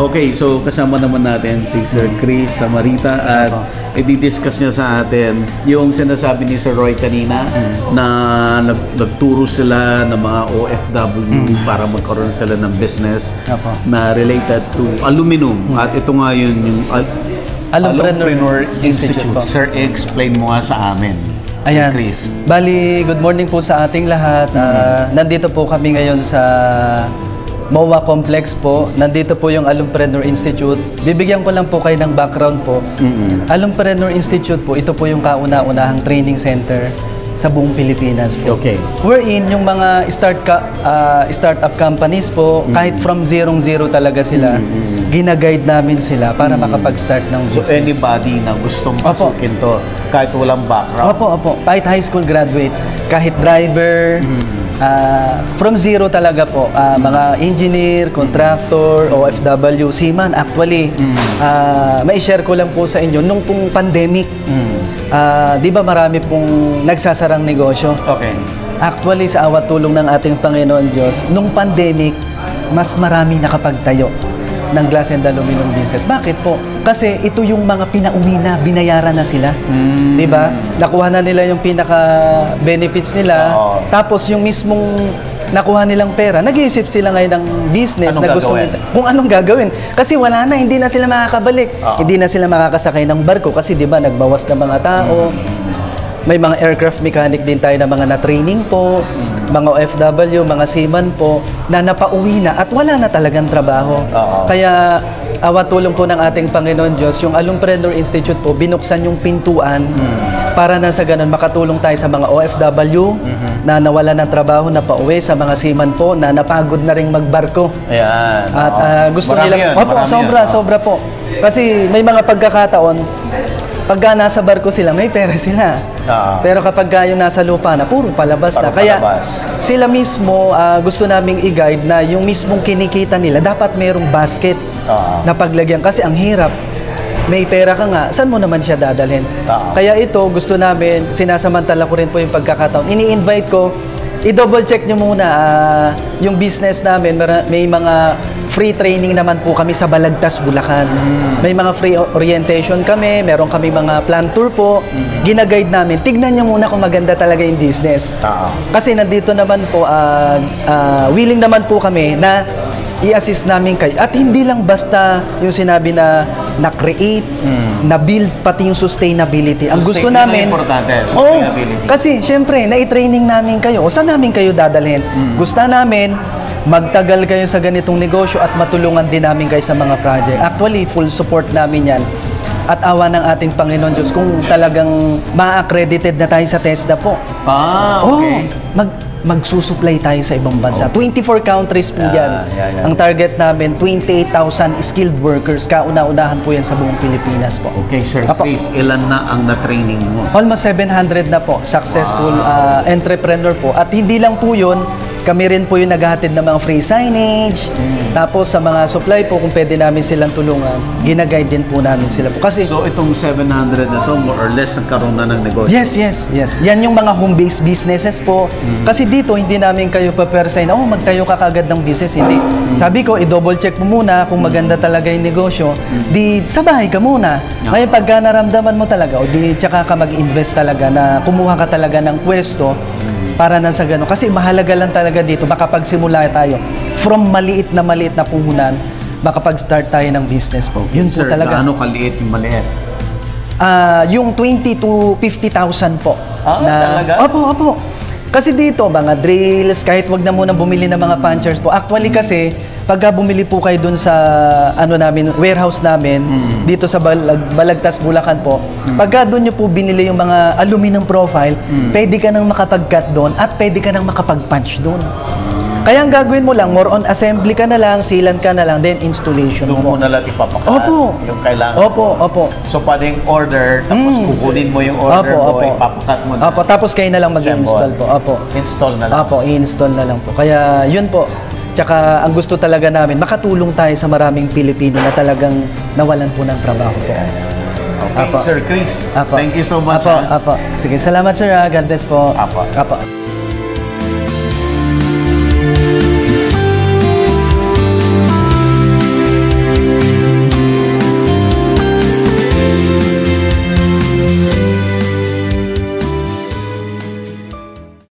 Okay, so kasama naman natin si Sir Chris Samarita at i-discuss niya sa atin yung sinasabi ni Sir Roy kanina na nagturo sila ng mga OFW para magkaroon sila ng business na related to aluminum. At ito nga yun yung Alumpreneur Institute. Sir, explain mo nga sa amin. Ayan. Chris. Bali, good morning po sa ating lahat. Nandito po kami ngayon sa MOA Complex po. Nandito po yung Alumpreneur Institute. Bibigyan ko lang po kayo ng background po. Alumpreneur Institute po, ito po yung kauna-unahang training center sa buong Pilipinas po. Okay. Wherein yung mga startup companies po, kahit from zero talaga sila, ginaguide namin sila para makapag-start ng business. So anybody na gustong pasukin to, kahit walang background? Opo. Kahit high school graduate, kahit driver, from zero talaga po, mga engineer, contractor, OFW, seaman. Actually, may share ko lang po sa inyo, nung pong pandemic, di ba marami pong nagsasarang negosyo? Okay. Actually, sa awat tulong ng ating Panginoon Diyos, nung pandemic, mas marami nakapagtayo ng glass and aluminum business. Bakit po? Kasi ito yung mga pinauwi na, binayaran na sila. Di ba? Nakuha na nila yung pinaka-benefits nila. Tapos yung mismong nakuha nilang pera, nag-iisip sila ngayon ng business na gusto nila. Kung anong gagawin. Kasi wala na, hindi na sila makakabalik. Hindi na sila makakasakay ng barko kasi di ba nagbawas na mga tao. May mga aircraft mechanic din tayo na mga na-training po, mga OFW, mga seaman po, na napauwi na at wala na talagang trabaho. Kaya awat tulong po ng ating Panginoon Diyos, yung Alumpreneur Institute po, binuksan yung pintuan para na sa ganun makatulong tayo sa mga OFW na nawala ng trabaho, na pauwi, sa mga seaman po na napagod na ring magbarko. Ayan. At gusto nila, sobra po. Kasi may mga pagkakataon, pagka nasa barko sila, may pera sila. Pero kapag yung nasa lupa na, puro palabas na. Kaya sila mismo, gusto naming i-guide na yung mismong kinikita nila, dapat mayroong basket na paglagyan. Kasi ang hirap, may pera ka nga, saan mo naman siya dadalhin? Kaya ito, gusto namin, sinasamantala ko rin po yung pagkakataon. Ini-invite ko, i-double check nyo muna yung business namin. May mga free training naman po kami sa Balagtas, Bulacan. May mga free orientation kami, meron kami mga plan tour po. Ginaguide namin. Tignan nyo muna kung maganda talaga yung business. Kasi nandito naman po, willing naman po kami na i-assist namin kayo. At hindi lang basta yung sinabi na na-create, na-build, pati yung sustainability. Ang gusto namin, sustainability. Kasi syempre, na-i-training namin kayo. O saan namin kayo dadalhin? Gusto namin, magtagal kayo sa ganitong negosyo at matulungan din namin kayo sa mga project. Actually, full support namin yan. At awa ng ating Panginoon Diyos, kung talagang ma-accredited na tayo sa TESDA po. Okay. Magsusupply tayo sa ibang bansa. 24 countries po yan. Ang target namin, 28,000 skilled workers. Kauna-unahan po yan sa buong Pilipinas po. Okay, Sir Chris, ilan na ang na-training mo? Almost 700 na po. Successful entrepreneur po. At hindi lang po yun, kami rin po yung naghahatid ng mga free signage. Tapos sa mga supply po, kung pwede namin silang tulungan, ginaguide din po namin sila po. Kasi, so itong 700 na to, more or less, nagkaroon na ng negosyo? Yes. Yan yung mga home-based businesses po. Kasi dito, hindi namin kayo papersay na, magtayo ka kagad ng business. Hindi. Sabi ko, i-double check mo muna kung maganda talaga yung negosyo. Di, sa bahay ka muna. Ngayon, pagka naramdaman mo talaga, o di, tsaka ka mag-invest talaga na kumuha ka talaga ng pwesto para na sa gano'n. Kasi mahalaga lang talaga dito, makapagsimula tayo. From maliit na puhunan, makapag-start tayo ng business po. Yun po talaga. Gaano kaliit yung maliit? Yung 20 to 50,000 po. Talaga? Opo. Kasi dito, mga drills, kahit wag na muna bumili ng mga punchers po. Actually kasi, pagka bumili po kayo dun sa warehouse namin, dito sa Balagtas, Bulacan po, pagka dun nyo po binili yung mga aluminum profile, pwede ka nang makapag-cut doon at pwede ka nang makapag-punch doon. Kaya ang gagawin mo lang, more on assembly ka na lang, sealant ka na lang, then installation mo. Doon mo na lang ipapakat yung kailangan Opo. So pwedeng order, tapos kukunin mo yung order mo, ipapakat mo na. Tapos kayo na lang mag-install po. Install na lang. I-install na lang po. Kaya yun po. Tsaka ang gusto talaga namin, makatulong tayo sa maraming Pilipino na talagang nawalan po ng trabaho po. Okay, Sir Chris. Thank you so much. Sige, salamat sir. God bless po. Apo.